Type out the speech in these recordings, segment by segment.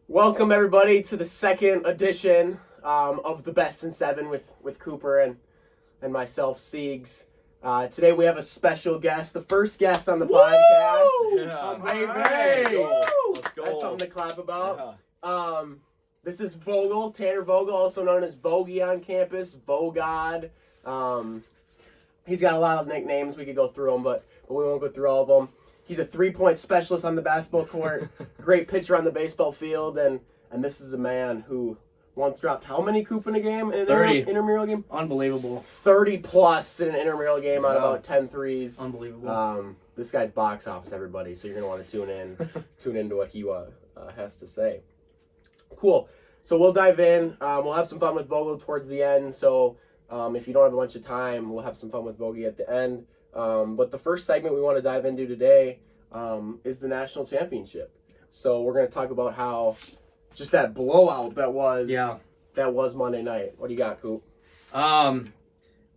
Welcome everybody to the second edition of the Best in Seven with Cooper and myself, Siegs. Today we have a special guest, the first guest on the podcast. Yeah. Baby. Right. Let's go. That's something to clap about. This is Vogel, Tanner Vogel, also known as Vogie on campus, Vogod. He's got a lot of nicknames. We could go through them, but we won't go through all of them. He's a three-point specialist on the basketball court, great pitcher on the baseball field, and this is a man who once dropped how many Coop in a game? In an 30. Intramural game? Unbelievable. 30 plus in an intramural game on about 10 threes. Unbelievable. This guy's box office, everybody, so you're going to want to tune into what he has to say. Cool. So we'll dive in. We'll have some fun with Vogel towards the end, so if you don't have a bunch of time, we'll have some fun with Vogie at the end. But the first segment we want to dive into today is the national championship. So we're going to talk about how just that blowout that was Monday night. What do you got, Coop?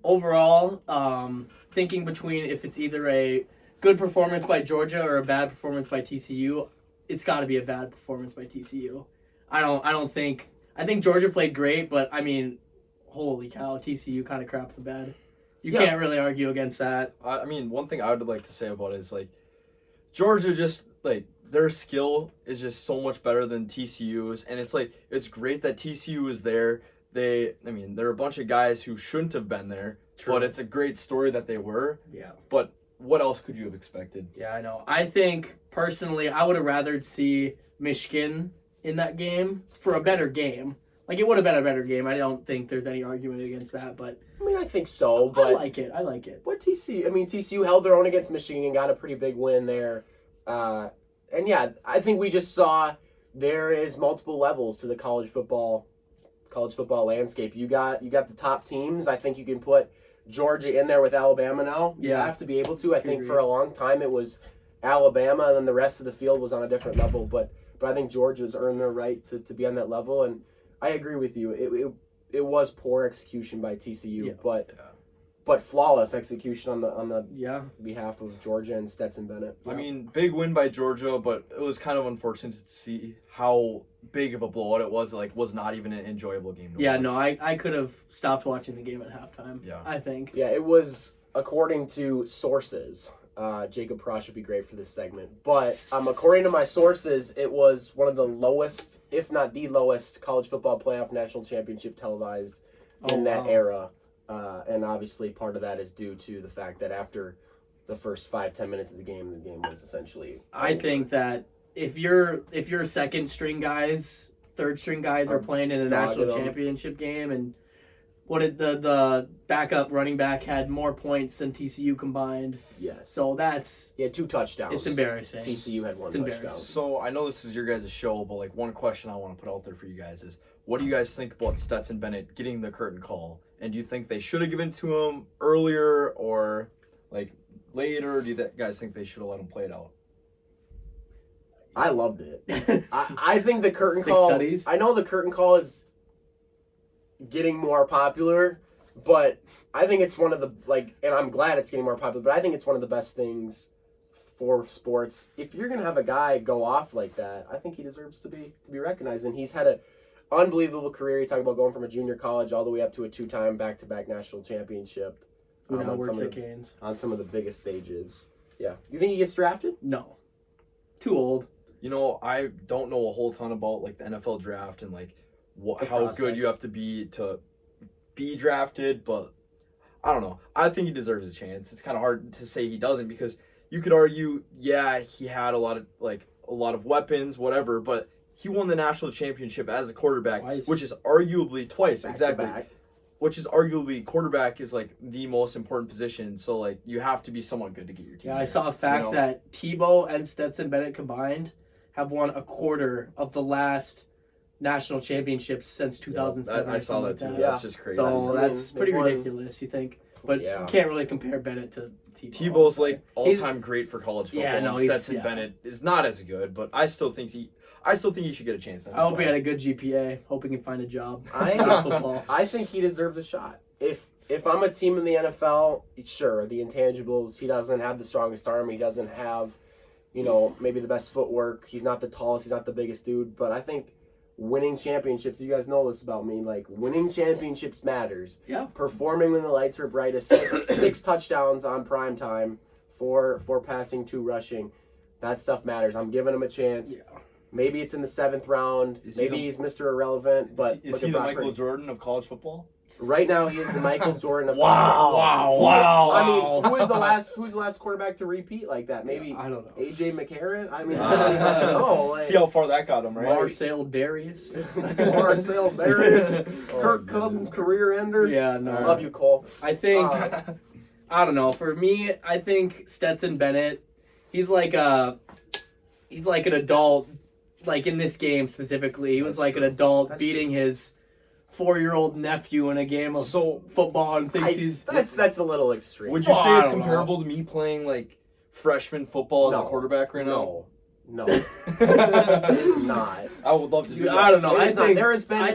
Overall, thinking between if it's either a good performance by Georgia or a bad performance by TCU, it's got to be a bad performance by TCU. I think Georgia played great, but I mean, holy cow, TCU kind of crapped the bed. You can't really argue against that. I mean, one thing I would like to say about it is, like, Georgia just, like, their skill is just so much better than TCU's, and it's, like, it's great that TCU is there. There are a bunch of guys who shouldn't have been there, but it's a great story that they were. Yeah. But what else could you have expected? Yeah, I know. I think, personally, I would have rathered see Michigan in that game for a better game. Like, it would have been a better game. I don't think there's any argument against that, but... I mean, I think so, but... I like it. But TCU held their own against Michigan and got a pretty big win there. And yeah, I think we just saw there is multiple levels to the college football landscape. You got the top teams. I think you can put Georgia in there with Alabama now. You have to be able to. I think for a long time it was Alabama, and then the rest of the field was on a different level. But I think Georgia's earned their right to be on that level, and I agree with you. It was poor execution by TCU, but flawless execution on the behalf of Georgia and Stetson Bennett. I mean, big win by Georgia, but it was kind of unfortunate to see how big of a blowout it was. Like, was not even an enjoyable game to watch. No, I could have stopped watching the game at halftime. Yeah. I think. Yeah, it was, according to sources. Jacob Prosh would be great for this segment. But according to my sources, it was one of the lowest, if not the lowest, college football playoff national championship televised in that era. And obviously part of that is due to the fact that after the first 5-10 minutes of the game was essentially I think that if your second string guys, third string guys are playing in a national championship game, and what did the backup running back had more points than TCU combined. Yes. So that's... He had 2 touchdowns. It's embarrassing. TCU had 1 touchdown. So I know this is your guys' show, but, like, one question I want to put out there for you guys is, what do you guys think about Stetson Bennett getting the curtain call? And do you think they should have given it to him earlier or, like, later? Do you guys think they should have let him play it out? I loved it. I think the curtain call... Studies. I know the curtain call is getting more popular, but I think it's one of the, like, and I'm glad it's getting more popular, but I think it's one of the best things for sports. If you're going to have a guy go off like that, I think he deserves to be recognized. And he's had an unbelievable career. You talk about going from a junior college all the way up to a 2-time back-to-back national championship. Who now works at Canes. On some of the biggest stages. Yeah. Do you think he gets drafted? No. Too old. You know, I don't know a whole ton about, like, the NFL draft and, like, how good you have to be drafted, but I don't know. I think he deserves a chance. It's kind of hard to say he doesn't, because you could argue, he had a lot of weapons, whatever, but he won the national championship as a quarterback, which is arguably twice, Back. Which is arguably, quarterback is, like, the most important position, so, like, you have to be somewhat good to get your team. Yeah, I saw a fact that Tebow and Stetson Bennett combined have won a quarter of the last national championships since 2007. I saw that too. Yeah. That's just crazy. So that's pretty ridiculous, you think. But you can't really compare Bennett to Tebow. Tebow's, like, all-time great for college football. Yeah, no, Stetson Bennett is not as good, but I still think he should get a chance. I hope he had a good GPA. Hope he can find a job. I think he deserves a shot. If I'm a team in the NFL, sure, the intangibles, he doesn't have the strongest arm. He doesn't have, maybe the best footwork. He's not the tallest. He's not the biggest dude. But I think winning championships, you guys know this about me, like winning championships matters. Yeah. Performing when the lights are brightest, six touchdowns on prime time, four passing, 2 rushing. That stuff matters. I'm giving him a chance. Yeah. Maybe it's in the 7th round. Maybe he's Mr. Irrelevant. But is he the Michael Jordan of college football? Right now, he is the Michael Jordan of Wow. I mean, who's the last quarterback to repeat like that? Maybe I don't know. AJ McCarron. I mean, I don't know. Like, See how far that got him, right? Marcel Darius. Marcel Darius, Kirk Cousins career ender. Yeah, no. I love you, Cole. I think I don't know. For me, I think Stetson Bennett. He's like an adult. Like in this game specifically, he was like an adult beating his 4-year-old nephew in a game of football and thinks he's that's a little extreme. Would you say it's comparable to me playing like freshman football as a quarterback right now? No, it's not. I would love to do that. I don't know. There has been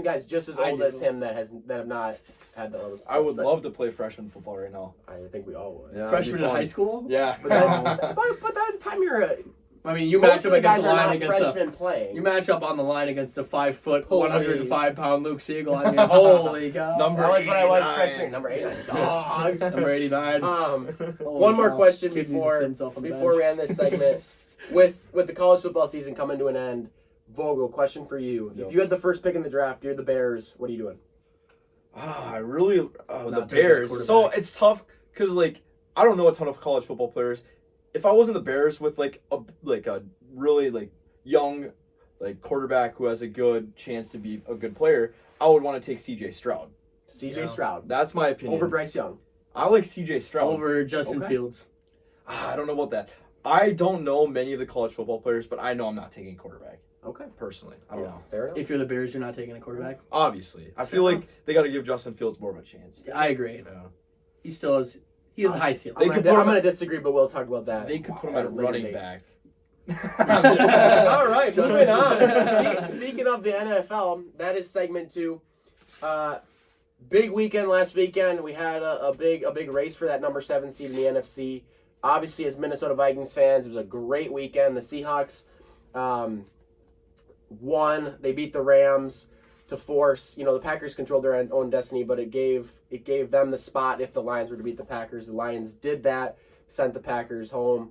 guys just as old as him that have not had those. I would love to play freshman football right now. I think we all would. Yeah, freshman in high school. Yeah, but by the time you're I mean, you match up against the line you match up on the line against a 5 foot, 105 pound Luke Siegel. I mean, holy cow! Number that was when I was freshman. Number 89, dog. Number 89. One more question before we end this segment. With the college football season coming to an end, Vogel, question for you: if you had the first pick in the draft, you're the Bears. What are you doing? The Bears. So it's tough because I don't know a ton of college football players. If I wasn't the Bears with a really young quarterback who has a good chance to be a good player, I would want to take C.J. Stroud. Stroud. That's my opinion. Over Bryce Young. I like C.J. Stroud. Over Justin Fields. I don't know about that. I don't know many of the college football players, but I know I'm not taking a quarterback. Okay. Personally, I don't know. Fair enough. If you're the Bears, you're not taking a quarterback. Obviously, I feel like they got to give Justin Fields more of a chance. Yeah, I agree. Yeah. He still has. He has a high ceiling. I'm going to disagree, but we'll talk about that. They could put him at running back. All right, moving on. Speaking of the NFL, that is segment 2. Big weekend last weekend. We had a big race for that number 7 seed in the NFC. Obviously, as Minnesota Vikings fans, it was a great weekend. The Seahawks won. They beat the Rams to force. The Packers controlled their own destiny, but it gave them the spot if the Lions were to beat the Packers. The Lions did that, sent the Packers home.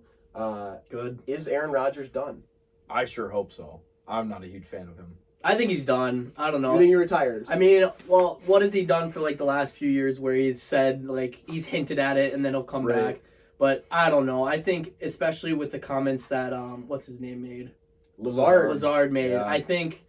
Good. Is Aaron Rodgers done? I sure hope so. I'm not a huge fan of him. I think he's done. I don't know. You think he retires? I mean, well, what has he done for the last few years where he's said he's hinted at it and then he'll come back? But I don't know. I think especially with the comments that what's his name made? Lazard made. Yeah. I think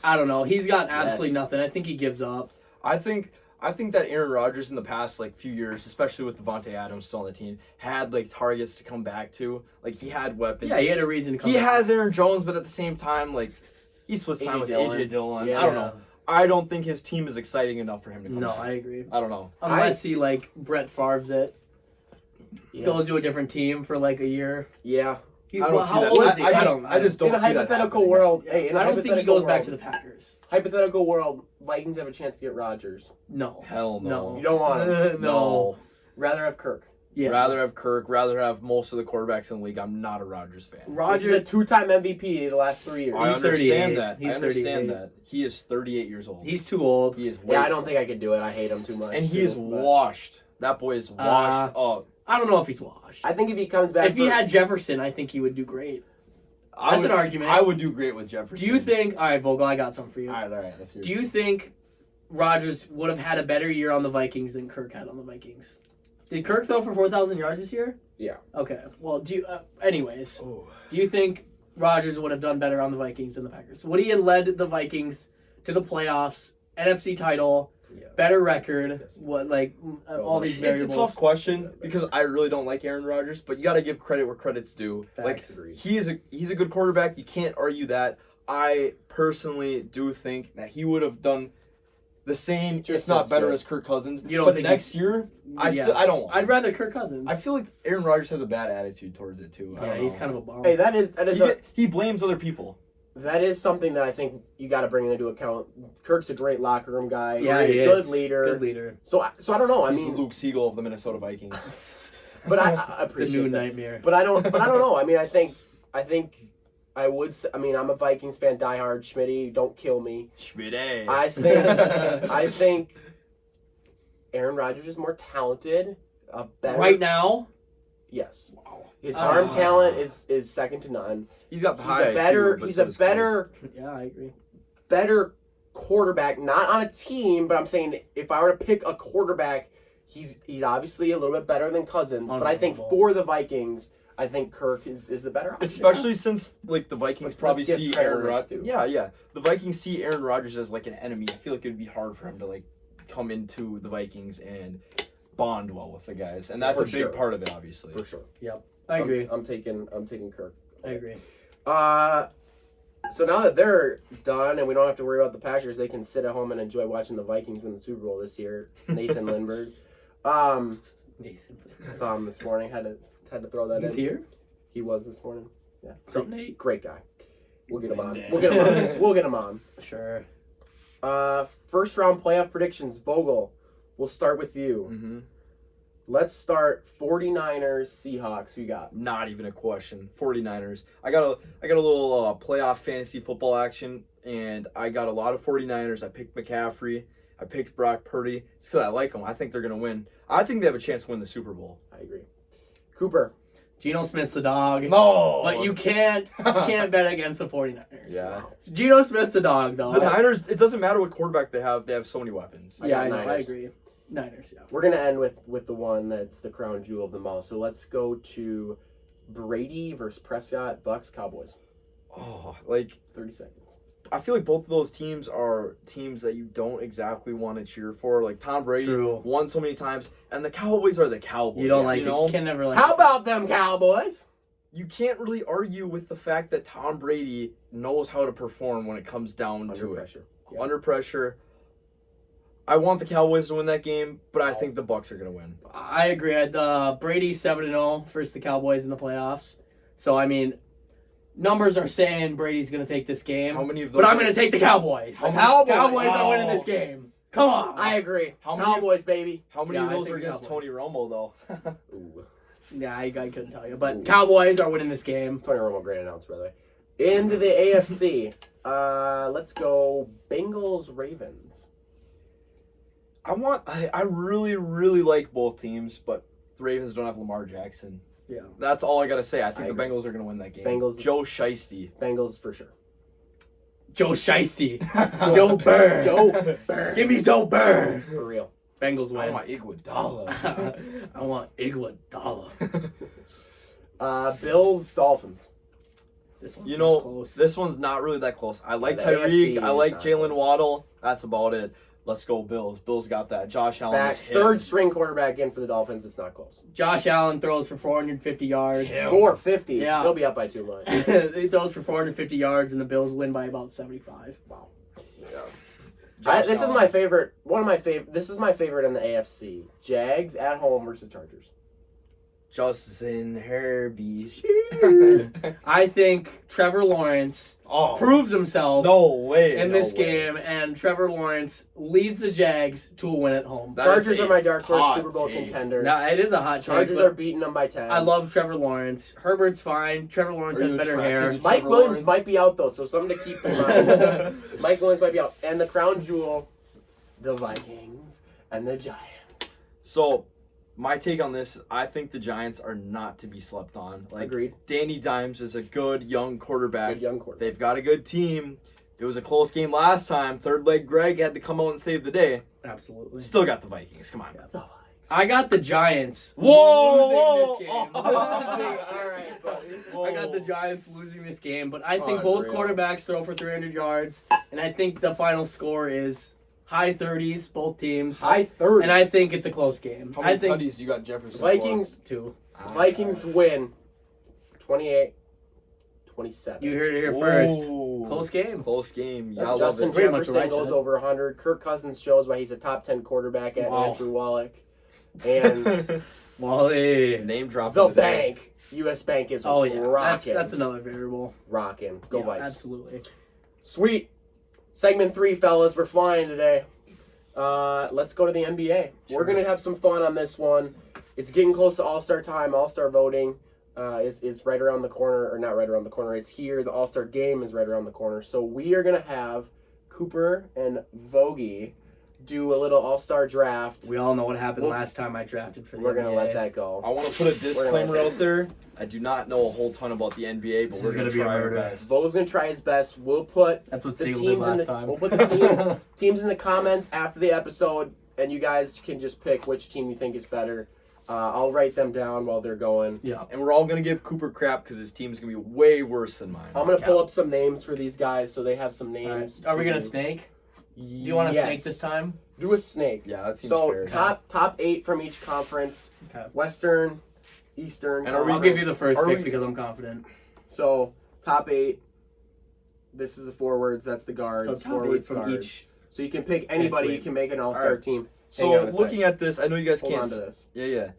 I don't know. He's got absolutely nothing. I think he gives up. I think that Aaron Rodgers in the past few years, especially with Devontae Adams still on the team, had targets to come back to. He had weapons. Yeah, he had a reason to come back. He has Aaron Jones, but at the same time, he splits time with AJ Dillon. Yeah. I don't know. I don't think his team is exciting enough for him to come back. No, I agree. I don't know. Unless he Brett Favre's it. Yeah. Goes to a different team for a year. Yeah. I don't see that. I just don't see that. In a hypothetical world, I don't think he goes back to the Packers. Hypothetical world, Vikings have a chance to get Rodgers. No. Hell no. You don't want him. No. Rather have Kirk. Yeah. Rather have Kirk. Rather have most of the quarterbacks in the league. I'm not a Rodgers fan. Rodgers is a 2-time MVP the last 3 years. I understand that. I understand that. He is 38 years old. He's too old. He is. I don't think I could do it. I hate him too much. And he is washed. That boy is washed up. I don't know if he's washed. I think if he comes back, if he had Jefferson, I think he would do great. That's an argument. I would do great with Jefferson. Do you think? All right, Vogel, I got something for you. All right. Let's hear it. Do you think Rodgers would have had a better year on the Vikings than Kirk had on the Vikings? Did Kirk throw for 4,000 yards this year? Yeah. Okay. Well, anyways, do you think Rodgers would have done better on the Vikings than the Packers? Would he have led the Vikings to the playoffs, NFC title, better record? What all these variables? It's a tough question because I really don't like Aaron Rodgers, but you got to give credit where credit's due. He's a good quarterback. You can't argue that. I personally do think that he would have done the same, if not better, as Kirk Cousins. You don't but think next year, I don't. I'd rather Kirk Cousins. I feel like Aaron Rodgers has a bad attitude towards it too. Yeah, he's kind of a bum. Hey, that is he blames other people. That is something that I think you got to bring into account. Kirk's a great locker room guy. Yeah, he good is. leader. Good leader. So I don't know. He's the Luke Siegel of the Minnesota Vikings. But I The appreciate new that. nightmare. But I don't know. I mean, I think I would. I mean, I'm a Vikings fan, diehard. Schmitty, don't kill me. Schmidt. I think Aaron Rodgers is more talented. Better. Right now, Yes. wow. His arm talent is second to none. He's got the He's high a better. IQ, but He's so a does Cole. Yeah, I agree. better quarterback. Not on a team, but I'm saying if I were to pick a quarterback, he's obviously a little bit better than Cousins. But I think Unbelievable. for the Vikings, I think Kirk is the better option. Especially since like the Vikings Let's probably give see credit Aaron where it's Rodgers. due. Yeah. The Vikings see Aaron Rodgers as like an enemy. I feel like it would be hard for him to like come into the Vikings and bond well with the guys, and that's For a big sure. part of it, obviously. for sure. I agree. I'm taking Kirk. I agree. So now that they're done and we don't have to worry about the Packers, they can sit at home and enjoy watching the Vikings win the Super Bowl this year. Nathan Lindbergh. Nathan. Saw him this morning. Had to throw that He's in. here? He was this morning. Yeah. What's up, Nate? Great guy. We'll get him on. Dad. We'll get him on. We'll get him on. Sure. First round playoff predictions. Vogel, we'll start with you. Mm-hmm. Let's start 49ers, Seahawks. Who you got? Not even a question. 49ers. I got a little playoff fantasy football action, and I got a lot of 49ers. I picked McCaffrey. I picked Brock Purdy. It's because I like them. I think they're going to win. I think they have a chance to win the Super Bowl. I agree. Cooper. Geno Smith's the dog. No! But you can't bet against the 49ers. Yeah. Geno Smith's the dog, though. The Niners, it doesn't matter what quarterback they have so many weapons. I Yeah, got I know. I Niners. agree. Niners, yeah. We're gonna end with the one that's the crown jewel of them all. So let's go to Brady versus Prescott, Bucks, Cowboys. Oh, like, 30 seconds. I feel like both of those teams are teams that you don't exactly want to cheer for. Like, Tom Brady True. won so many times, and the Cowboys are the Cowboys. You don't like you know? it. Can never like How about them Cowboys? You can't really argue with the fact that Tom Brady knows how to perform when it comes down Under to pressure. it. Under pressure. I want the Cowboys to win that game, but I think the Bucks are going to win. I agree. Brady 7-0 versus the Cowboys in the playoffs. So, I mean, numbers are saying Brady's going to take this game. How many of those? But I'm going to take the Cowboys. How many- Cowboys are winning Oh. this game. Come on. I agree. How many- Cowboys, baby. How many Yeah, of I those think are against Cowboys. Tony Romo, though? Ooh. Yeah, I couldn't tell you. But Ooh. Cowboys are winning this game. Tony Romo, great announcer, by the way. Into the AFC. Let's go Bengals, Ravens. I really, really like both teams, but the Ravens don't have Lamar Jackson. Yeah. That's all I got to say. I think I the agree. Bengals are going to win that game. Bengals- Joe Shiesty. Bengals for sure. Joe Shiesty. Joe Burr. Joe Burr. Give me Joe Burr. For real. Bengals I win. want my Iguodala. I want Iguodala. Bills, Dolphins. This one's You not know, close. this one's not really that close. I like the Tyreek. AFC I is like not Jalen close. Waddle. That's about it. Let's go Bills. Bills got that. Josh Allen Back is him. third string quarterback in for the Dolphins. It's not close. Josh Allen throws for 450 yards. Him. 450. Yeah. They'll be up by 2 lines. He throws for 450 yards, and the Bills win by about 75. Wow. Josh This is Allen. my favorite. One of my favorite. This is my favorite in the AFC. Jags at home versus Chargers. Justin Herbie. I think Trevor Lawrence Oh, proves himself no way. in no this way. game, and Trevor Lawrence leads the Jags to a win at home. That Chargers is a are my dark horse hot Super Bowl take. contender. Now, it is a hot take, Chargers but are beating them by 10. I love Trevor Lawrence. Herbert's fine. Trevor Lawrence Are has you better attracted hair. to Mike Trevor Williams Lawrence? might be out though, so something to keep in mind. Mike Williams might be out, and the crown jewel, the Vikings and the Giants. So, my take on this, I think the Giants are not to be slept on. Like, Agreed. Danny Dimes is a good young quarterback. Good young quarterback. They've got a good team. It was a close game last time. Third leg Greg had to come out and save the day. Absolutely. Still got the Vikings. Come on. Yeah. The Vikings. I got the Giants Whoa, losing whoa. this game. All right, buddy. I got the Giants losing this game, but I think Unreal. both quarterbacks throw for 300 yards, and I think the final score is high 30s, both teams. High 30. And I think it's a close game. How I many think tutties you got Jefferson Vikings. two. for? Vikings win. 28-27. You heard it here first. Ooh. Close game. Close game. Yeah, I That's love Justin it. Pretty much Jefferson what I goes said. over 100. Kirk Cousins shows why he's a top 10 quarterback at Wow. Andrew Wallach. And Wally. Name drop. the of day. bank. U.S. Bank is Oh yeah, rocking. that's another variable. Rocking. Go Yeah, Vikes. absolutely. Sweet. Segment 3, fellas. We're flying today. Let's go to the NBA. We're Sure. going to have some fun on this one. it's getting close to All-Star time. All-Star voting is right around the corner, or not right around the corner. It's here. The All-Star game is right around the corner. So we are going to have Cooper and Vogie do a little All-Star draft. We all know what happened Well, last time I drafted for the We're going to NBA. let that go. I want to put a disclaimer out there. I do not know a whole ton about the NBA, but This we're is going gonna to be a try our murder. best. Vogel's going to try his best. We'll put That's what the Siegel did teams in last the time. we'll put the teams in the comments after the episode, and you guys can just pick which team you think is better. I'll write them down while they're going. Yeah. And we're all going to give Cooper crap because his team's going to be way worse than mine. I'm going to pull up some names for these guys so they have some All names. right. Are we to- gonna snake? Do you want to snake this time? Do a snake. Yeah, that seems So fair. top 8 from each conference. Okay. Western, Eastern. And are we- I'll give you the first Are pick we- because I'm confident. So top 8. This is the forwards. That's the guards. So top forwards, 8 from guards. each. So you can pick anybody. sweet. You can make an all-star Alright. team. So Hang on a sec. looking at this, I know you guys Hold can't. on to this. Yeah.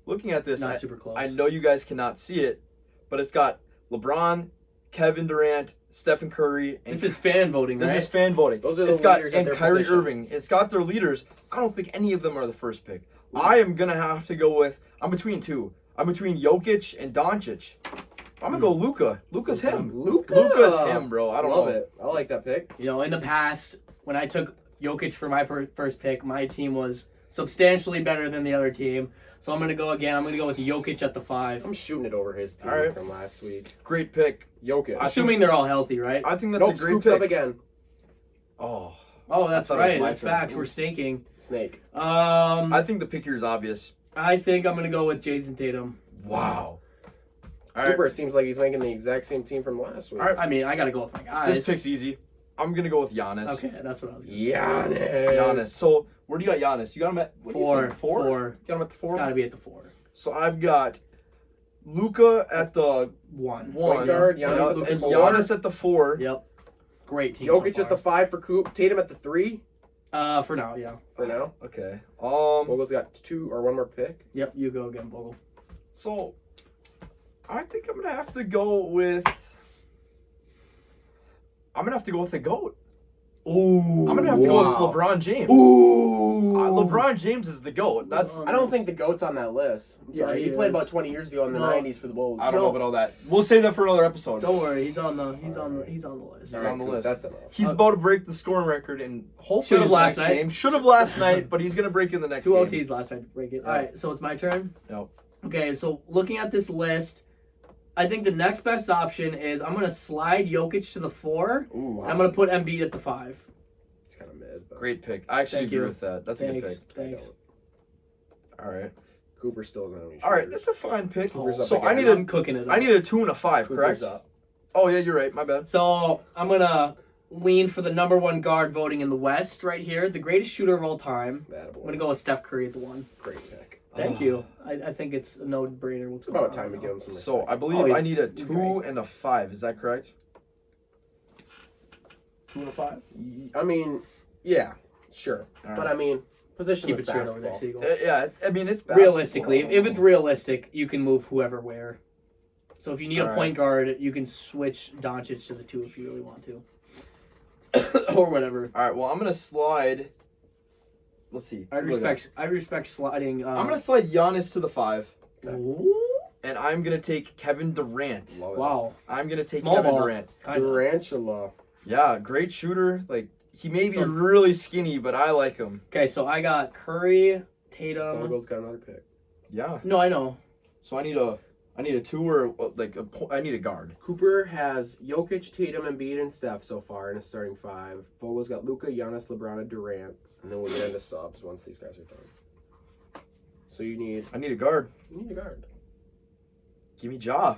Looking at this, Not super close. I know you guys cannot see it, but it's got LeBron, Kevin Durant, Stephen Curry, and This is fan voting, this right? is fan voting. Those are the It's got leaders at and their Kyrie position. Irving. It's got their leaders. I don't think any of them are the first pick. I am gonna have to go with. I'm between two. I'm between Jokic and Doncic. I'm gonna go Luka. Luka's him. Luka's him, bro. I don't Love know. it. I like that pick. You know, in the past, when I took Jokic for my first pick, my team was substantially better than the other team. So I'm going to go again. I'm going to go with Jokic at the 5. I'm shooting it over his team Alright. from last week. Great pick. Jokic. Assuming they're all healthy, right? I think that's Nope, a great scoops pick. up again. Oh, Oh, that's thought it was right. my That's turn. facts. We're stinking. Snake. I think the pick here is obvious. I think I'm going to go with Jason Tatum. Wow. All right. Cooper seems like he's making the exact same team from last week. Alright. I mean, I got to go with my guys. This pick's easy. I'm gonna go with Giannis. Okay, that's what I was going to Giannis. So where do you got Giannis? You got him at what do you 4. think? Four. 4. Got him at the It's 4. got to be at the 4. So I've got Luka at the 1. 1. Point guard, Giannis Yeah, at the and 4. Giannis at the 4. Yep. Great team. Jokic so at the 5 for Coop. Tatum at the 3 For now, yeah. for now. Okay. Vogel's got 2 or 1 more pick. Yep, you go again, Vogel. So I think I'm gonna have to go with. I'm gonna have to go with the GOAT. Ooh. I'm gonna have to go Wow. with LeBron James. Ooh. LeBron James is the GOAT. That's I don't think the GOAT's on that list. I'm Yeah, sorry. he he played is. about 20 years ago in the No. 90s for the Bulls. I don't know about all that. We'll save that for another episode. Don't worry, he's on the list. He's on the Coop, list. That's enough. He's about to break the scoring record and hopefully Should've his last next night. game. Should have last night, but he's gonna break in the next 2 game. OTs last night to break it. Yeah. All right, so it's my turn. Yep. Okay, so looking at this list, I think the next best option is I'm gonna slide Jokic to the 4. Ooh, And I'm gonna put Embiid at the 5. It's kind of mid. But Great pick. I actually Thank agree you. with that. That's Thanks. a good pick. Thanks. All right. Cooper still doesn't have any All right, shooters. that's a fine pick. Cooper's up So I again. need I'm a cooking it. I Up. need a 2 and a 5, Cooper's correct? up. Oh yeah, you're right. My bad. So I'm gonna lean for the number 1 guard voting in the West right here, the greatest shooter of all time. That I'm gonna go with Steph Curry at the 1. Great pick. Thank you. I think it's a no-brainer. What's It's about going time on to now. give him some So respect. I believe Oh, I he's- need a he's 2 great. and a 5. Is that correct? 2 and a 5. I mean, yeah, sure. All But right. I mean, Keep positionless it straight over there, basketball. Siegel. Yeah, I mean it's basketball. Realistically, if it's realistic, you can move whoever where. So if you need a Alright. point guard, you can switch Doncic to the 2 if you really want to, or whatever. All right. Well, I'm gonna slide. Let's see. I respect sliding. I'm gonna slide Giannis to the 5, Ooh, and I'm gonna take Kevin Durant. Love it. wow, I'm gonna take Small Kevin ball. Durant. kind of. Oh, Durantula. Yeah, great shooter. Like he may be So- really skinny, but I like him. Okay, so I got Curry, Tatum. Vogel's got another pick. Yeah. No, I know. So I need a 2 or like I need a guard. Cooper has Jokic, Tatum, Embiid, and Steph so far in a starting 5. Vogel's got Luka, Giannis, LeBron, and Durant. And then we'll get into subs once these guys are done. So you need I need a guard. a guard. Give me Ja.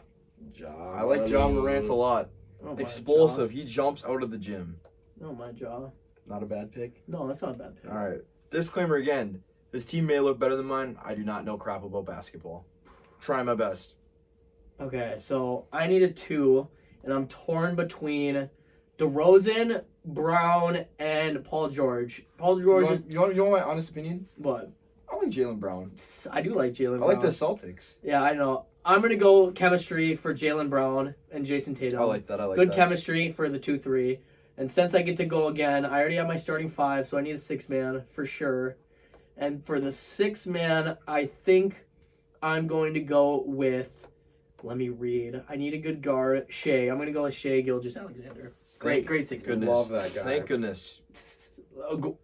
Ja. I like Ja Morant a lot. Oh, my Explosive. He jumps out of the gym. jaw. Oh my jaw. Not a bad pick. No, that's not a bad pick. All right. Disclaimer again. His team may look better than mine. I do not know crap about basketball. Try my best. Okay, so I need a 2, and I'm torn between DeRozan, Brown, and Paul George. Paul George, You want my honest opinion? what? I like Jaylen Brown. I do like Jalen I Brown. like the Celtics. Yeah, I know. I'm gonna go chemistry for Jalen Brown and Jason Tatum. I like that. Good chemistry for the 2-3. And since I get to go again, I already have my starting 5, so I need a 6-man for sure. And for the 6-man, I think I'm going to go with. Let me read. I need a good guard. Shea. I'm going to go with Shea Gilgeous-Alexander. Great 6. Goodness. Love that guy. Thank goodness.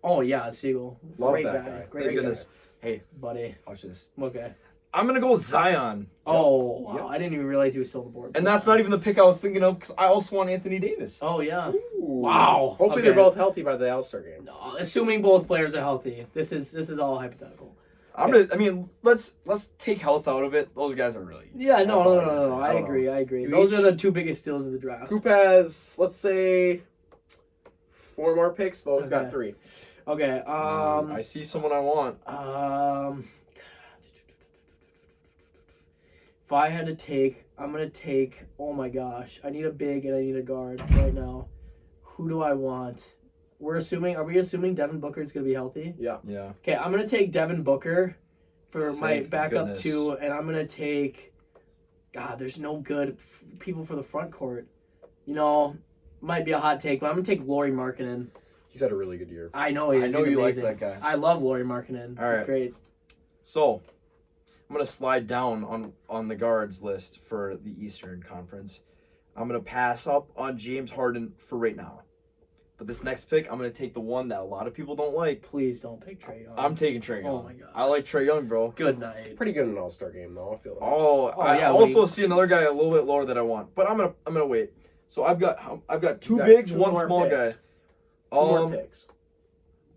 Oh yeah, Siegel. Love Great that guy. guy. Great Thank guy. goodness. Hey, Buddy. watch this. Okay. I'm gonna go with Zion, Oh wow! Yep. I didn't even realize he was still on the board. and that's not even the pick I was thinking of because I also want Anthony Davis. Oh yeah. Ooh. Wow. Hopefully Okay. they're both healthy by the All-Star game. No, assuming both players are healthy. This is all hypothetical. Let's take health out of it. Those guys are really. Yeah, That's no. all I gotta say. I don't agree. know. I agree. You Those each- are the two biggest steals of the draft. Coop has, let's say, 4 more picks. Vo's got Okay. 3. Okay. I see someone I want. If I had to take, I'm gonna take. Oh my gosh, I need a big and I need a guard right now. Who do I want? Are we assuming Devin Booker is gonna be healthy? Yeah. Yeah. Okay, I'm gonna take Devin Booker for my Thank backup goodness. 2, and I'm gonna take. God, there's no good people for the front court. Might be a hot take, but I'm gonna take Lauri Markkanen. He's had a really good year. I know he is. I know He's you like amazing. that guy. I love Lauri Markkanen. All He's right. great. So, I'm gonna slide down on the guards list for the Eastern Conference. I'm gonna pass up on James Harden for right now. But this next pick, I'm gonna take the one that a lot of people don't like. Please don't pick Trae Young. I'm taking Trae Young. Oh my God. I like Trae Young, bro. Good night. Pretty good in an All-Star game, though, I feel like. Oh, I yeah, also we- see another guy a little bit lower that I want, but I'm gonna wait. So I've got 2 You got bigs, 2 one more small picks. guy. 2 more picks.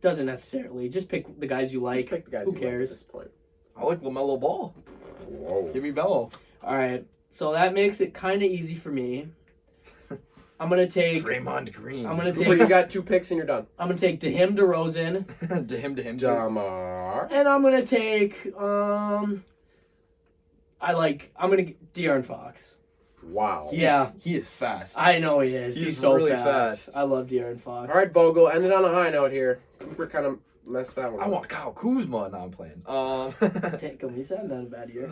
Doesn't necessarily. Just pick the guys you like. Just pick the guys Who you like cares? at this point. I like LaMelo Ball. Whoa. Give me Bello. All right. So that makes it kind of easy for me. I'm gonna take. Draymond Green. I'm gonna Cooper, you take. got 2 picks and you're done. I'm gonna take DeHim DeRozan, to him. Jamar. and I'm gonna take. I'm gonna De'Aaron Fox. Wow. Yeah. He is fast. I know he is. He's He's so really fast. fast. I love De'Aaron Fox. All right, Vogel, ended on a high note here. Cooper kind of messed that one I up. want Kyle Kuzma. Now I'm playing. Take him. He's having not a bad year.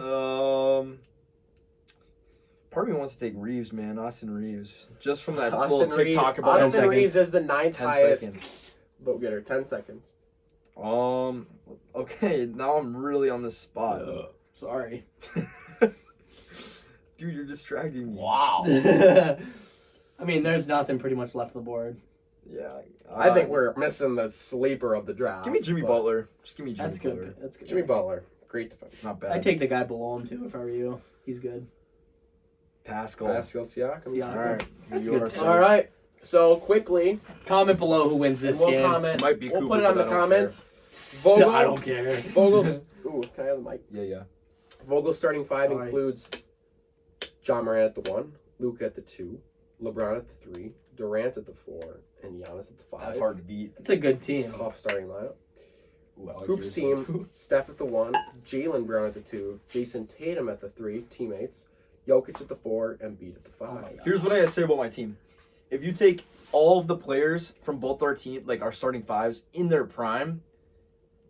Part of me wants to take Reeves, man. Austin Reeves. Just from that Austin little Reeves, TikTok about Austin him. Reeves is the 9th 10 highest seconds. vote getter. 10 seconds. Okay, now I'm really on the spot. Sorry. Dude, you're distracting me. Wow. I mean, there's nothing pretty much left on the board. Yeah. I think we're missing the sleeper of the draft. Give me Jimmy but Butler. Just give me Jimmy That's Butler. good. That's good. Jimmy Butler. Great defense. Not bad. I'd take the guy below him too if I were you. He's good. Pascal. Pascal Siakam. Siakam. All right. That's You good. are so- All right. So quickly, Comment below who wins and this we'll game. comment. Might be we'll Cooper, put it on but the I don't comments. No, Vogel? I don't care. Vogel's. Ooh, can I have the mic? Yeah. Vogel's starting 5 Sorry. includes John Morant at the 1, Luka at the 2, LeBron at the 3, Durant at the 4, and Giannis at the 5. That's hard to beat. It's a good team. Tough starting lineup. Ooh, I like Coop's yours. team, Steph at the 1, Jalen Brown at the 2, Jason Tatum at the 3, teammates, Jokic at the 4, and Embiid at the 5. Oh my God. Here's what I gotta say about my team. If you take all of the players from both our team, like our starting 5s, in their prime,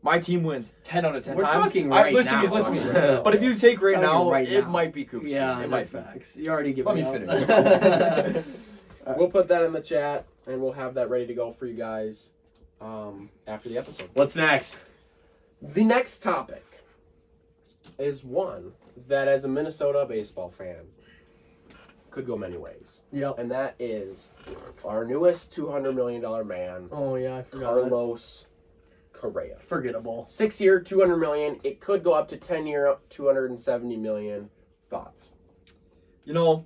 my team wins 10 out of 10 We're times. talking right listen now. to me, listen to me. Yeah. But if you take right Talking now, right it now. might be Coop's Yeah, team. It that's might be. facts. You already give Let me me finish. We'll put that in the chat, and we'll have that ready to go for you guys after the episode. What's next? The next topic is one that, as a Minnesota baseball fan, could go many ways. Yep. And that is our newest $200 million man, Oh yeah, I forgot. Carlos Correa. Forgettable. 6-year, $200 million. It could go up to 10-year, $270 million. Thoughts? You know,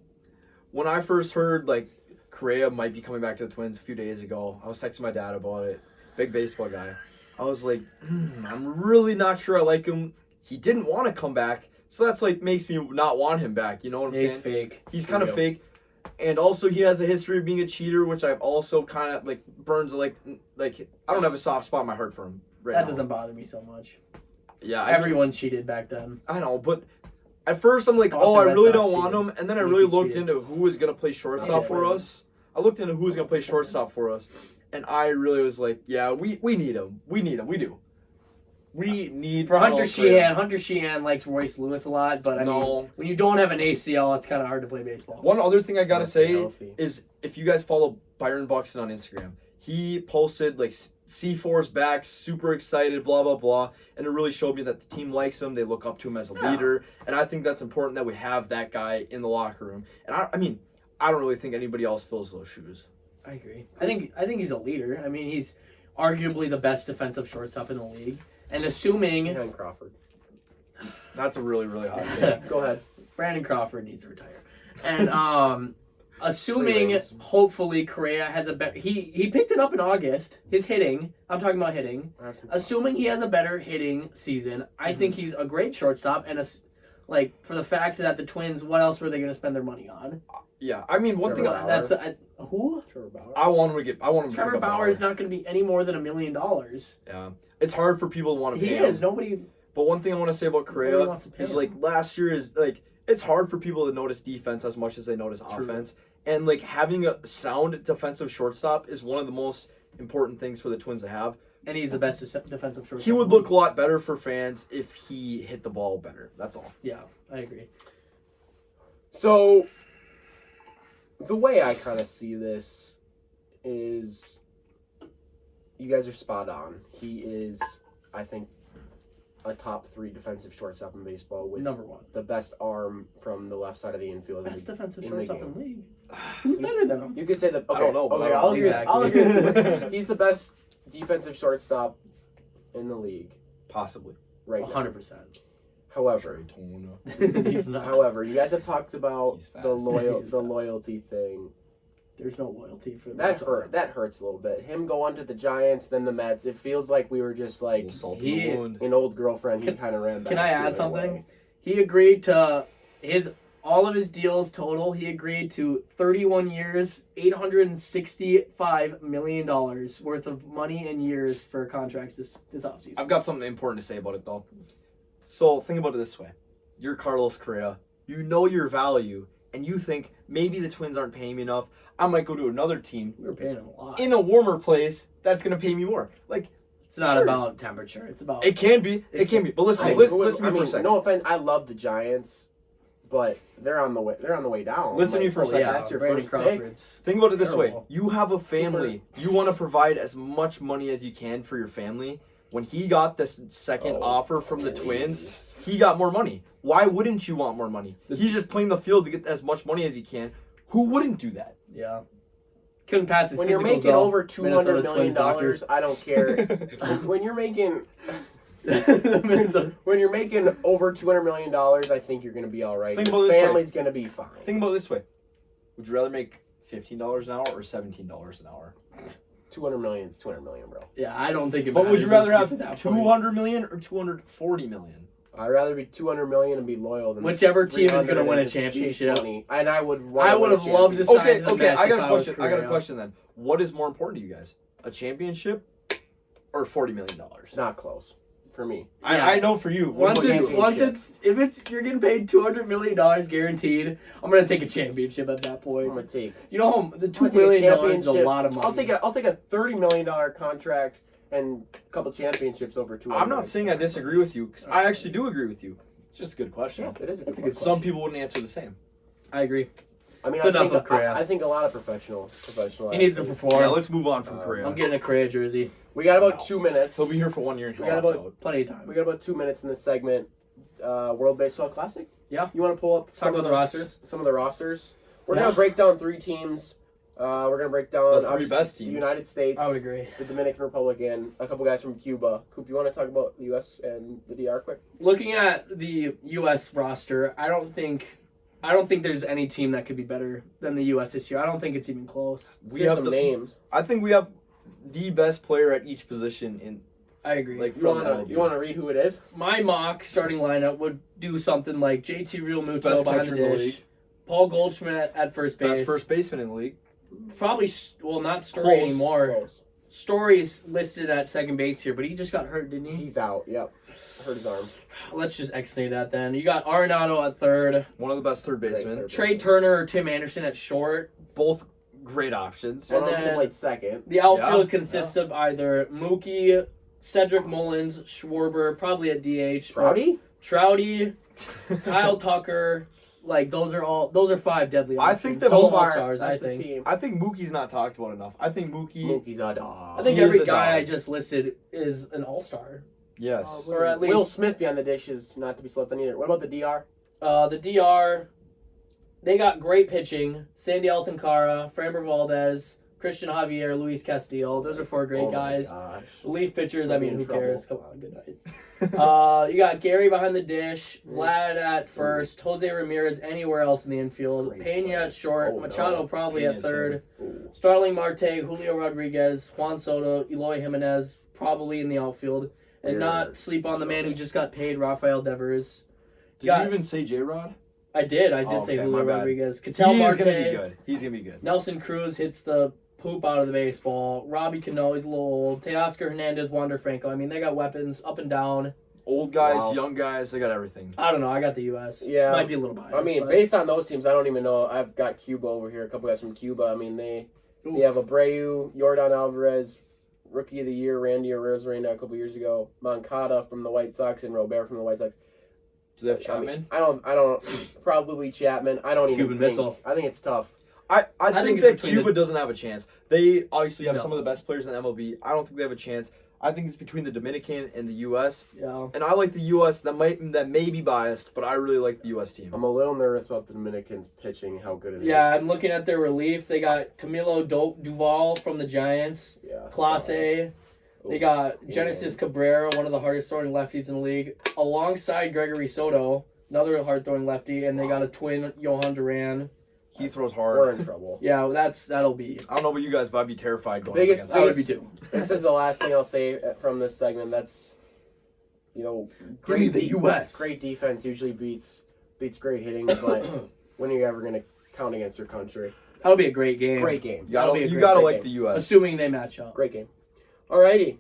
when I first heard like Correa might be coming back to the Twins a few days ago, I was texting my dad about it. Big baseball guy. I was like, I'm really not sure I like him. He didn't want to come back, so that's like makes me not want him back. You know what I'm He's saying? fake. He's kind of Real. fake, and also he has a history of being a cheater, which I've also kind of like burns like I don't have a soft spot in my heart for him right That now. doesn't bother me so much. Yeah, Everyone cheated back then. I know, but at first I'm like, Boston oh, I Red really Sox don't want cheated. him, and then I Yankees really looked cheated. into who was gonna play shortstop Yeah. for us. I looked into who was gonna play shortstop for us, and I really was like, yeah, we need him. We need him. We do. We need For Hunter Carlos Correa. Sheehan, Hunter Sheehan likes Royce Lewis a lot, but I mean, No. when you don't have an ACL, it's kind of hard to play baseball. One other thing I gotta Must be say healthy. is if you guys follow Byron Buxton on Instagram, he posted like C4's back, super excited, blah, blah, blah. And it really showed me that the team likes him. They look up to him as a leader. And I think that's important that we have that guy in the locker room. And I mean, I don't really think anybody else fills those shoes. I agree. I think he's a leader. I mean, he's arguably the best defensive shortstop in the league. And assuming Behind Crawford. That's a really, really hot take. Go ahead. Brandon Crawford needs to retire. And assuming hopefully Correa has a better he picked it up in August, his hitting. I'm talking about hitting. Assuming he has a better hitting season, I think he's a great shortstop and like for the fact that the Twins, what else were they going to spend their money on? Yeah, I mean, one thing Trevor That's who? Trevor Bauer. I want him to get. I want him to Trevor pick up Bauer is not going to be any more than $1 million. Yeah, it's hard for people to want to He pay is. him. Nobody But one thing I want to say about Nobody Correa wants to pay is him. like last year is like it's hard for people to notice defense as much as they notice offense. And like having a sound defensive shortstop is one of the most important things for the Twins to have. and he's the best defensive shortstop. He would look a lot better for fans if he hit the ball better. That's all. Yeah, I agree. So, the way I kind of see this is you guys are spot on. He is, I think, a top 3 defensive shortstop in baseball with Number 1. the best arm from the left side of the infield. Best defensive in the shortstop in game. the league. Who's better than him? You could say that. Okay, I don't know, but okay, I I'll don't agree. know. I'll agree. Exactly. With you. He's the best defensive shortstop in the league Possibly. right now. 100%. However, He's not. however, you guys have talked about He's fast. the He's fast. loyalty thing. There's no loyalty for That hurts a little bit. Him going to the Giants, then the Mets. It feels like we were just like Salt He- in the wound. an old girlfriend. He kind of ran back. Can I to add in a something? way. He agreed to all of his deals total. He agreed to 31 years, $865 million worth of money and years for contracts this offseason. I've got something important to say about it though. So think about it this way: you're Carlos Correa. You know your value, and you think maybe the Twins aren't paying me enough. I might go to another team We were paying him a lot. in a warmer place that's gonna pay me more. Like It's not Sure. about temperature. It's about it can be, it can be. But listen, I listen, mean, listen to me for a second. No offense, I love the Giants, but they're on the way. They're on the way down. Listen to me for a second. That's your Brandon first pick. Crawford's Think about it this way: terrible. you have a family. You want to provide as much money as you can for your family. When he got this second offer from the Twins, he got more money. Why wouldn't you want more money? He's just playing the field to get as much money as he can. Who wouldn't do that? Yeah. Couldn't pass his When you're physicals, making though. over $200 Minnesota million, Twins doctors. I don't care. When you're making Minnesota- when you're making over $200 million, I think you're gonna be all right. Think Your about it this way. family's gonna be fine. Think about it this way: would you rather make $15 an hour or $17 an hour? 200 million is 200 million, bro. Yeah, I don't think it But would you matters rather at have that point. 200 million or 240 million? I'd rather be 200 million and be loyal than Whichever team is 300 gonna win and a just chase championship. money. And I would. I would have loved to sign Okay, the okay. Mets I if got a was question. I got a Correa. question then. What is more important to you guys? A championship or $40 million? It's not close for me. Yeah. I know for you. What Once about it's you? if you're getting paid $200 million guaranteed, I'm gonna take a championship at that I'm point. gonna take. You know, the I'm $2 gonna take a million is a championship. lot of money. I'll take a $30 million contract and a couple championships over 200. I'm not saying I disagree with you, because I actually do agree with you. It's just a good question. Yeah, it is a That's good a good question. Some people wouldn't answer the same. I agree. I mean, It's enough of I Correa. think a lot of professional. He needs to athletes. perform. Yeah, let's move on from Correa. I'm getting a Correa jersey. We got about 2 minutes. He'll be here for 1 year. And We he'll got opt about- out. Plenty of time. We got about 2 minutes in this segment. World Baseball Classic. Yeah. You want to pull up Talk some about of the rosters. some of the rosters? We're Yeah. gonna break down 3 teams. We're gonna break down The 3 obviously, best the teams. United States, I would agree. the Dominican Republic, and a couple guys from Cuba. Coop, you want to talk about the U.S. and the DR quick? Looking at the U.S. roster, I don't think there's any team that could be better than the U.S. this year. I don't think it's even close. We have some the names. I think we have the best player at each position in I agree. like You from want the to read who it is? My mock starting lineup would do something like JT Real Muto best behind the catcher in the dish, league, Paul Goldschmidt at first base, best first baseman in the league. probably not Story Close, anymore. close. Story's listed at second base here, but he just got hurt, didn't he? He's out. Yep, hurt his arm. Let's just X-nay that then. You got Arenado at third, One of the best third Great basemen. third Trey baseman. Turner or Tim Anderson at short. Both great options. One And of them then- played second. The outfield Yeah, consists of either Mookie, Cedric Mullins, Schwarber, probably at DH. Trouty? Trouty, Kyle Tucker, Like those are 5 deadly. I think options. that So both far, All-stars, I that's the think. team. I think Mookie's not talked about enough. I think Mookie's a dog. I think He is every a guy dog. I just listed is an all-star. yes. Or at least Will Smith behind the dish is not to be slept on either. What about the DR? The DR, they got great pitching. Sandy Alcantara, Framber Valdez, Christian Javier, Luis Castillo. Those are 4 great Oh my guys. gosh. Relief pitchers, We'll I be mean, in who trouble. cares? Come on, good night. You got Gary behind the dish, Vlad at first, Jose Ramirez anywhere else in the infield, Great Pena play. at short, Oh, Machado no. probably Pena's at third, Ooh. Starling Marte, Julio Rodriguez, Juan Soto, Eloy Jimenez probably in the outfield, and We're not sleep on the man who just got paid, Rafael Devers. Did got- you even say J-Rod? I did Oh, say okay, Julio my bad. Rodriguez. He's Ketel gonna be Marte, good. He's gonna be good. Nelson Cruz hits the poop out of the baseball. Robbie Cano, he's a little old. Teoscar Hernandez, Wander Franco. I mean, they got weapons up and down. Old guys, Wow. young guys, they got everything. I don't know. I got the U.S. Yeah. Might be a little biased. I mean, but- based on those teams, I don't even know. I've got Cuba over here. A couple guys from Cuba. I mean, they have Abreu, Yordan Alvarez, Rookie of the Year, Randy Arozarena a couple years ago, Moncada from the White Sox, and Robert from the White Sox. Do they have I mean, Chapman? I don't. Probably Chapman. I don't even Cuban think. Missile. I think it's tough. I think think it's that between Cuba doesn't have a chance. They obviously have No. some of the best players in the MLB. I don't think they have a chance. I think it's between the Dominican and the U.S. Yeah. And I like the U.S. That may be biased, but I really like the U.S. team. I'm a little nervous about the Dominicans pitching. How good it is. Yeah, I'm looking at their relief. They got Camilo Duval from the Giants, Yeah. Clase. Ooh. They got Ooh. Genesis Cabrera, one of the hardest throwing lefties in the league, alongside Gregory Soto, another hard throwing lefty, and they got a twin Johan Duran. He throws We're hard. in trouble. Yeah, that'll be. I don't know about you guys, but I'd be terrified going Biggest- against That would them. be 2. This is the last thing I'll say from this segment. That's, great U.S. Great defense usually beats great hitting, but when are you ever gonna count against your country? That'll be a great game. Great game. That'll be a You great gotta game. like the U.S. Assuming they match up. Great game. Alrighty.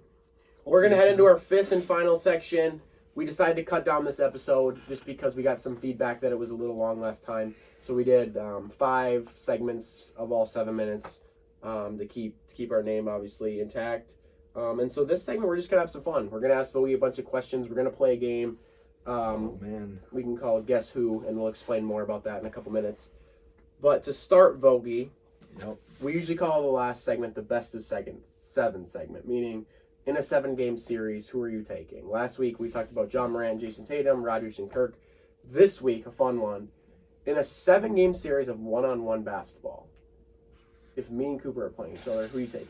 We're gonna head into our 5th and final section. We decided to cut down this episode just because we got some feedback that it was a little long last time. So we did 5 segments of all 7 minutes to keep our name obviously intact. And so this segment we're just gonna have some fun. We're gonna ask Vogie a bunch of questions. We're gonna play a game. Oh man. We can call it Guess Who, and we'll explain more about that in a couple minutes. But to start, Vogie, Yep. we usually call the last segment the best of 7 segment, meaning in a 7-game series, who are you taking? Last week we talked about John Morant, Jason Tatum, Rodgers, and Kirk. This week, a fun one. In a 7-game series of one-on-one basketball, if me and Cooper are playing each other, who are you taking?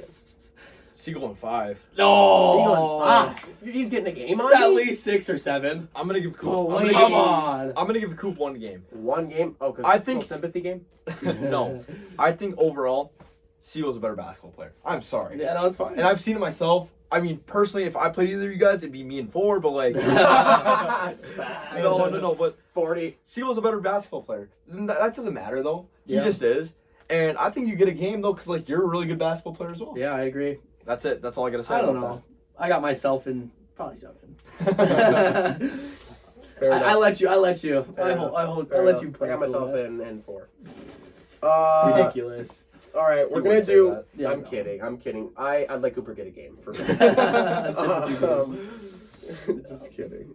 Seagull in 5. No. He on 5. He's getting a game on It's at me? least 6 or 7. I'm gonna give Coop. Oh, I'm, wait. gonna Come on. I'm gonna give Coop 1 game. 1 game? Oh, because I think- sympathy game? No, I think overall, Seagull's a better basketball player. I'm sorry. Yeah, no, it's fine. And I've seen it myself. I mean, personally, if I played either of you guys, it'd be me and 4. But like, no. But 40. Seagull's a better basketball player. That doesn't matter though. He Yeah. just is. And I think you get a game though, because like you're a really good basketball player as well. Yeah, I agree. That's it. That's all I gotta say. I don't about know. I got myself in probably 7. that. Fair I enough. let you. Fair I enough. let you I play. got for myself that. in 4. Ridiculous. All right, we're You gonna would say do. that. Yeah, I'm no. kidding. I'd let Cooper get a game for me. Sympathy game. Just kidding.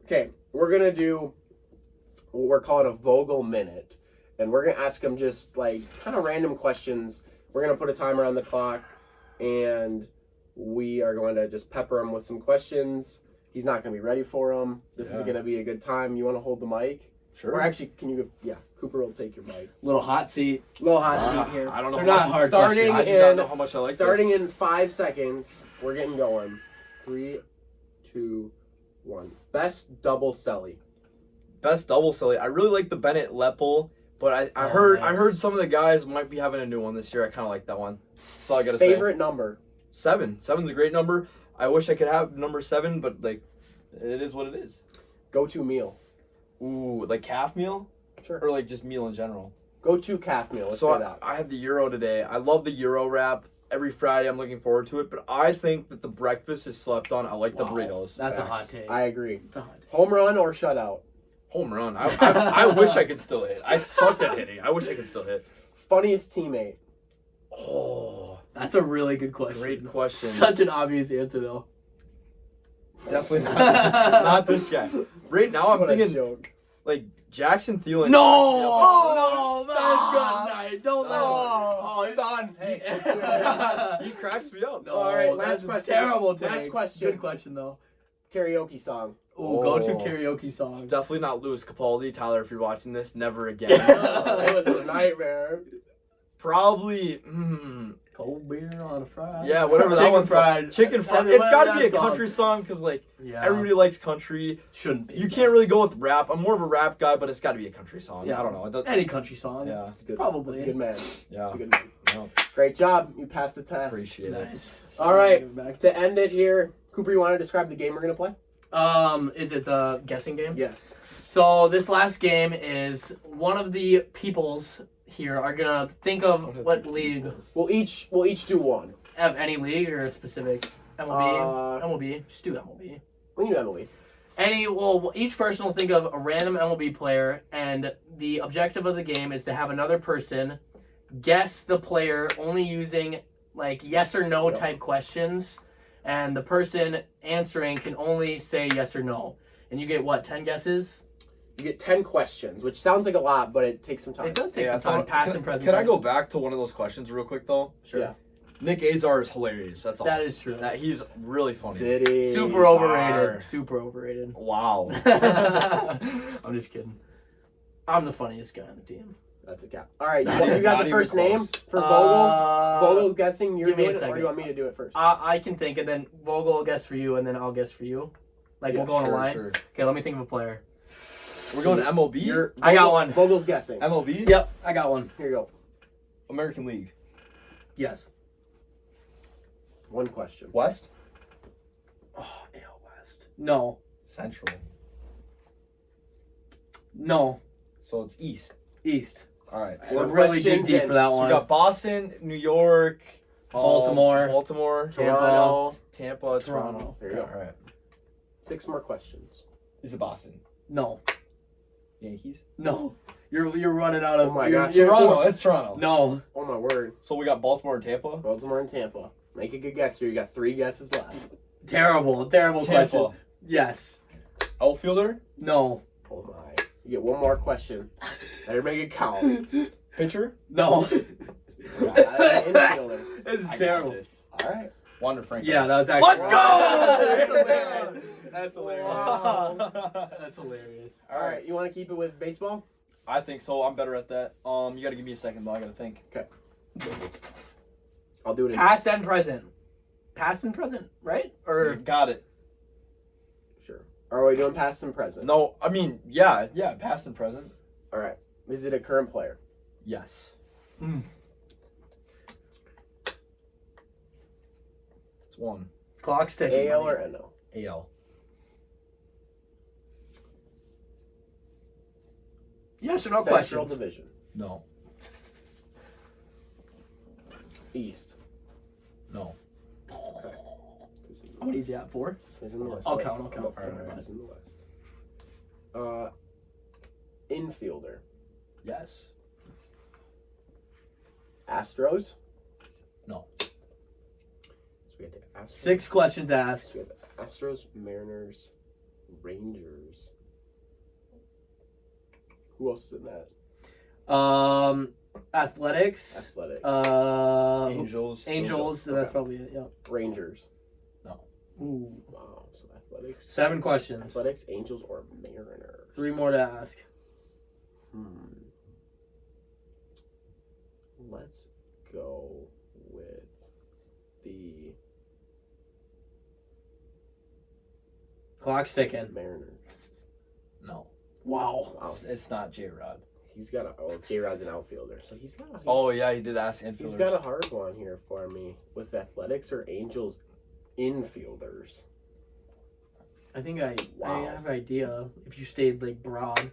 Okay, we're gonna do what we're calling a Vogel minute, and we're gonna ask him just like kind of random questions. We're gonna put a timer on the clock, and we are going to just pepper him with some questions. He's not gonna be ready for them. This is Yeah. gonna be a good time. You want to hold the mic? Sure. Or actually, can you give? Yeah, Cooper will take your mic. Little hot seat. Little hot seat here. I don't know. They're how not much- hard Starting questions. I do not in- know how much I like Starting this. in 5 seconds, we're getting going. 3, 2, 1. Best double celly. Best double silly. I really like the Bennett Leppel, but I Oh, heard nice. I heard some of the guys might be having a new one this year. I kind of like that one. That's all I gotta say. Favorite number. 7. 7's a great number. I wish I could have number 7, but like, it is what it is. Go-to meal. Ooh, like calf meal Sure. or like just meal in general. Go-to calf meal. Let's So say that. I had the Euro today. I love the Euro wrap. Every Friday, I'm looking forward to it. But I think that the breakfast is slept on. I like the Wow. burritos. That's a Facts. hot take. I agree. It's a hot take. Home run or shutout. Home run. I wish I could still hit. I sucked at hitting. I wish I could still hit. Funniest teammate. Oh, That's a really good question. great question. Such an obvious answer though. Definitely not this guy. Right now, I'm What a thinking joke. like Jackson Thielen. No! Oh, no, stop. that was good night. Don't let him. Oh, son. Hey. He cracks me up. No, All right, last that's a question. Terrible take. Last question. Good question, though. Karaoke song. Ooh, go-to Oh. karaoke song. Definitely not Louis Capaldi. Tyler, if you're watching this, never again. It was a nightmare. Probably. Cold beer on a Friday. Yeah, whatever that Chicken one's fried. called. Chicken fried. Whatever It's got to be a that's called. country song because like Yeah. everybody likes country. Shouldn't be. You can't really go with rap. I'm more of a rap guy, but it's got to be a country song. Yeah. I don't know. It does- Any country song. yeah. That's good. Probably. That's a good man. Yeah. That's a good man. No, Great job. You passed the test. appreciate it. Nice. All right. Give it back. To end it here, Cooper, you want to describe the game we're going to play? Is it the guessing game? Yes. So this last game is one of the peoples here are gonna think of what league, We'll each do one. have any league or a specific MLB. Uh, MLB, just do MLB. We can do Emily. Each person will think of a random MLB player, and the objective of the game is to have another person guess the player only using like yes or no Yep. type questions, and the person answering can only say yes or no. And you get what, 10 guesses? You get 10 questions, which sounds like a lot, but it takes some time. It does take Yeah, some time. Past and present. Can I go tense. back to one of those questions real quick though? Sure. Yeah. Nick Azar is hilarious. That's all. That is true. That he's really funny. City. Super overrated. Super overrated. Wow. I'm just kidding. I'm the funniest guy on the team. That's a cap. All right, you Not got even the first close. name for Vogel? Vogel guessing you're give me a doing it, or second. do you want me to do it first? I can think, and then Vogel will guess for you, and then I'll guess for you. Like, Yeah, we'll go on a Sure, line. sure. Okay, let me think of a player. We're going to MLB. I got one. Vogel's guessing. MLB. Yep, I got one. Here you go. American League. Yes. One question. West. Oh, AL West. No. Central. No. So it's East. East. All right. So Four really dig questions deep in. for that So one. we got Boston, New York, Baltimore. Baltimore, Toronto. Tampa, Toronto. Toronto. There you go. All right. 6 more questions. Is it Boston? No. Yankees. No. You're running out of. Oh my you're- gosh. you're- Toronto. It's Toronto. No. Oh my word. So we got Baltimore and Tampa. Baltimore and Tampa. Make a good guess here. You got 3 guesses left. Terrible question. Tampa. Yes. Outfielder. No. Oh my. You get 1 more question. Better make it count. Pitcher. No. Infielder. This is I got terrible. this. All right. Wander Franco. Yeah, that's actually. Let's go! That's hilarious. That's hilarious. Wow. That's hilarious. All right. You want to keep it with baseball? I think so. I'm better at that. You got to give me a second though. I got to think. I'll do it in Past and present. Past and present, right? Or Got it. Sure. Are we doing past and present? No, I mean, yeah, past and present. All right. Is it a current player? Yes. It's one. clock's ticking. AL buddy. or NL? AL. Yes or no Central questions? Division. No. East. No. How many is he at? 4? He's in the West. I'll count. I'm up for Alright, it. alright. He's in the West. Infielder. Yes. Astros. No. So we have the Astros. 6 questions asked. So we have the Astros, Mariners, Rangers. Who else is in that? Athletics. Athletics. Angels. Angels. So Okay. that's probably it. Yeah. Rangers. Ooh. Wow. So athletics. 7 questions. Athletics, Angels, or Mariners. 3 more to ask. Let's go with the Clock's ticking. Mariners. No. Wow. Wow. It's not J Rod. He's got a J-Rod's an outfielder, so he's got a Oh yeah, he did ask infielders. he's got a hard one here for me with Athletics or Angels infielders. I think I Wow. have an idea if you stayed like broad.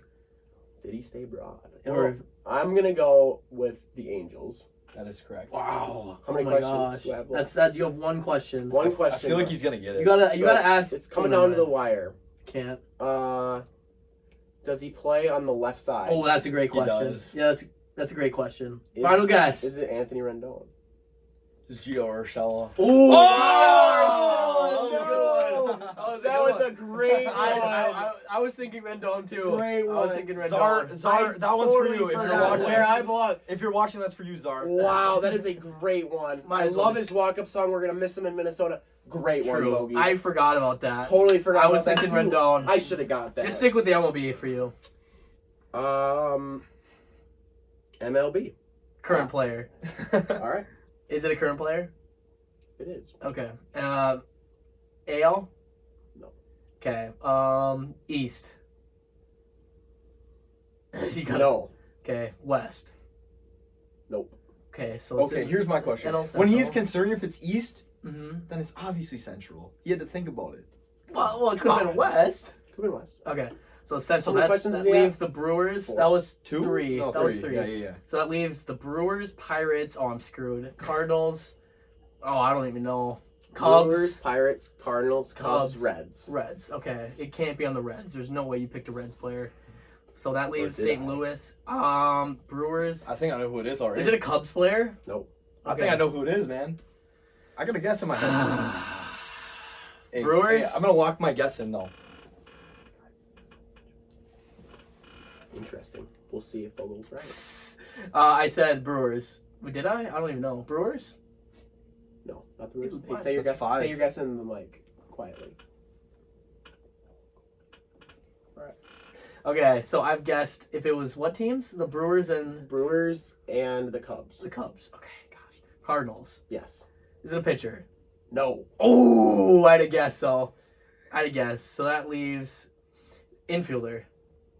Did he stay broad? Or Well, I'm gonna go with the Angels. That is correct. wow. How many oh my questions gosh. do I have left? That's you have 1 question. One I question. feel like left. he's gonna get it. You gotta So it's- ask. It's coming Oh, down no. to the wire. Can't. Does he play on the left side? Oh, that's a great He question. does. Yeah, that's a great question. Is- Final guess. Is it Anthony Rendon? It's Gio Urshela. Ooh. Oh, That was a great one. I was thinking Rendon too. Great I was one. thinking Rendon. Czar, that one's for you. If you're forgot watching, where I belong. if you're watching, that's for you, Czar. Wow, that is a great one. Might I as well love just- his walk-up song. We're gonna miss him in Minnesota. Great one, True. Bogey. I forgot about that. totally forgot. I was about that, thinking too. Rendon. I should have got that. Just stick with the MLB for you. MLB. Current player. All right, Is it a current player? it is. Okay. AL? No. Okay. East. You got No. Okay. West. Nope. Okay. So it's Okay, here's my question. NL When he's Central. concerned if it's East, Mm-hmm. then it's obviously Central. He had to think about it. Well, it could have been West. Could be West. Okay. So Central. How many That questions does he leaves the Brewers. Four. That was 2? three. No, that was three. Yeah. So that leaves the Brewers, Pirates. Oh, I'm screwed. Cardinals. Oh, I don't even know. Cubs. Brewers, Pirates, Cardinals, Cubs, Cubs. Reds. Reds. Okay, it can't be on the Reds. There's no way you picked a Reds player. So that leaves did St. I? Louis. Brewers. I think I know who it is already. Is it a Cubs player? Nope. I think I know who it is, man. I got a guess in my head. Hey, Brewers? hey, I'm gonna lock my guess in though. Interesting. We'll see if Vogel's right. I said Brewers. Did I? I don't even know. Brewers? No, not the Brewers. Dude, Hey, what? say your That's guess. 5. Say your guess in the mic quietly. Okay, so I've guessed if it was what teams? The Brewers and Brewers and the Cubs. the Cubs. Okay, gosh. Cardinals. Yes. Is it a pitcher? No. Oh, I'd have guessed so. I'd have guessed. So that leaves infielder.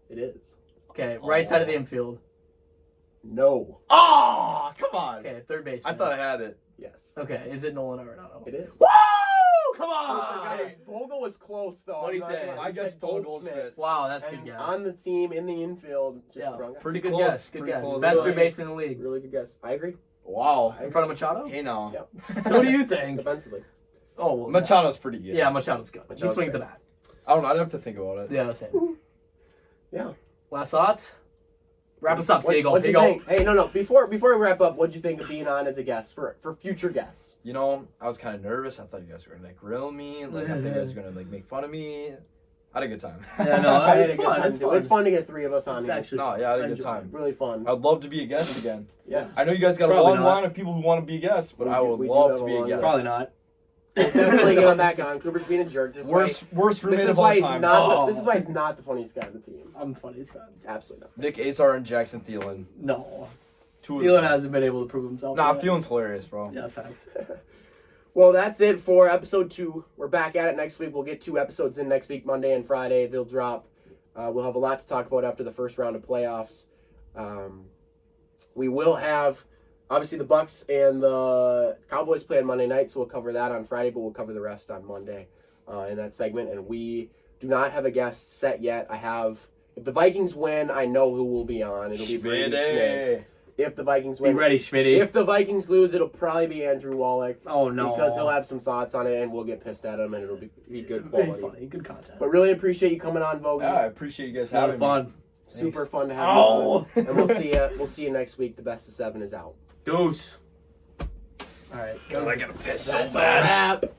It is. Okay, right side of the infield. No. Oh, come on. Okay, third base. I thought I had it. Yes. Okay, is it Nolan Arenado? It is. Woo! Come Guys, Vogel was close though. What'd he I'm not say? gonna lie. I He guess said Goldschmidt. Wow, that's a good And guess. on the team in the infield, just Yeah, wrong guy. pretty It's a good close, guess. Good pretty guess. close. Best So- third baseman in the league. Really good guess. I agree. Wow. In front of Machado? Hey now. Yeah. What do you think? Defensively. Oh, well, Machado's pretty good. Yeah, Machado's good. He Machado's swings the great. bat. I don't know. I'd have to think about it. Yeah, same. Yeah. Last thoughts? Wrap us up, Siegel. What'd Here you you think? Hey, no. Before we wrap up, what'd you think of being on as a guest for future guests? You know, I was kind of nervous. I thought you guys were gonna like grill me. Like I thought you guys were gonna like make fun of me. I had a good time. Yeah, no, I had it's a good fun. time It's too. fun. It's fun to get three of us on It's here. actually No, yeah, I had a good enjoy time. Really fun. I'd love to be a guest again. Yes. I know you guys got a Probably long not. line of people who want to be a guest, but We I do- would we do love have to a be a long guest. list. Probably not. We'll definitely get him back on. Cooper's being a jerk. This is Worst why, roommate this is of why all he's time. not. Oh. This is why he's not the funniest guy on the team. I'm funny as God. Absolutely not. Nick Azar and Jackson Thielen. No. Two of the Thielen best. hasn't been able to prove himself. Nah, yet. Thielen's hilarious, bro. Yeah, facts. Well, that's it for episode 2. We're back at it next week. We'll get 2 episodes in next week, Monday and Friday. They'll drop. We'll have a lot to talk about after the first round of playoffs. We will have, obviously, the Bucks and the Cowboys play on Monday night, so we'll cover that on Friday, but we'll cover the rest on Monday in that segment. And we do not have a guest set yet. If the Vikings win, I know who will be on. It'll be Brady Schmitz. If the Vikings Be win, ready, Schmitty. if the Vikings lose, it'll probably be Andrew Wallach. Oh, no. Because he'll have some thoughts on it, and we'll get pissed at him, and it'll be good Very quality. funny. Good content. But really appreciate you coming on, Vogie. Yeah, I appreciate you guys It's a lot having of me. fun. Super fun to have Oh. you on. And we'll see you. We'll see you next week. The best of 7 is out. Deuce. All right. I gotta piss so That's a bad. wrap.